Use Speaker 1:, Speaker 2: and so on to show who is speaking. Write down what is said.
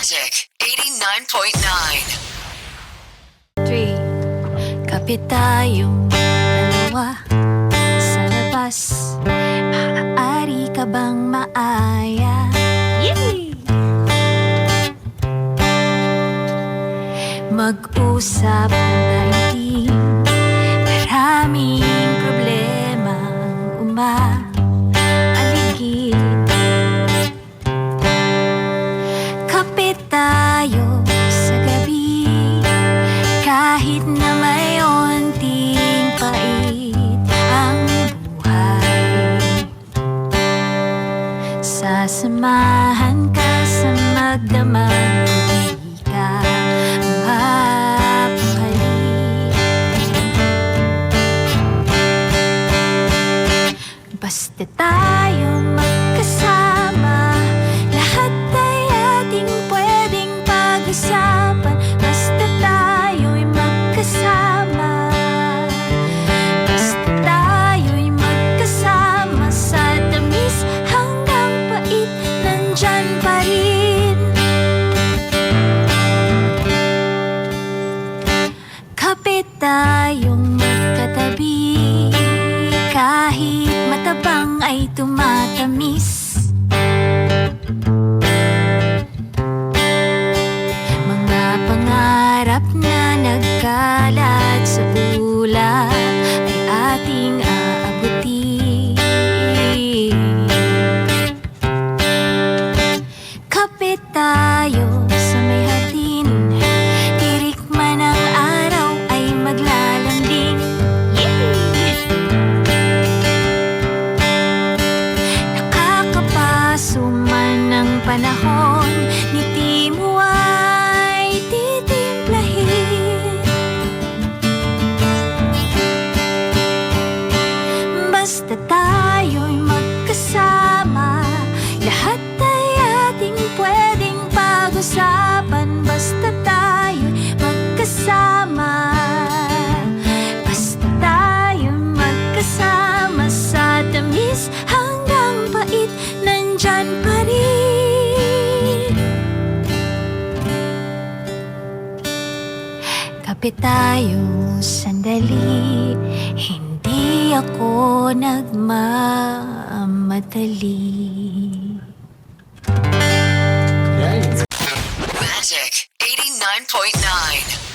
Speaker 1: Magic 89.9.
Speaker 2: 3. Kapit tayong dalawa sa labas. Maaari ka bang maaya? Mag-usap ng daigdig. Maraming problemang umaaligid. Kapit tayo sa gabi, kahit na may onting pait ang buhay. Sasamahan ka sa magdamag, di ka mapakali. Basta tayo magkasama, lahat ay ating pwedeng pag-usapan. Basta tayo'y magkasama, basta tayo'y magkasama. Sa tamis hanggang pait, nandyan pa rin. Kapit tayong magkatabi, kahit matabang ay tumatamis. Mga pangarap na nagkalat sa ulap ay ating aabuti. Kapit tayo sa may hatin, tirik man ang araw ay maglalambing. Nakakapaso man ang panahon, ngiti mo ay titimplahin. Basta tayo'y magkasama, lahat ay ating pwedeng pag-usapan. Basta tayo'y magkasama, basta tayo'y magkasama. Sa tamis hanggang pait, nandyan pa rin. Kapit tayo sandali, hindi ako nagmamadali.
Speaker 1: Magic 89.9.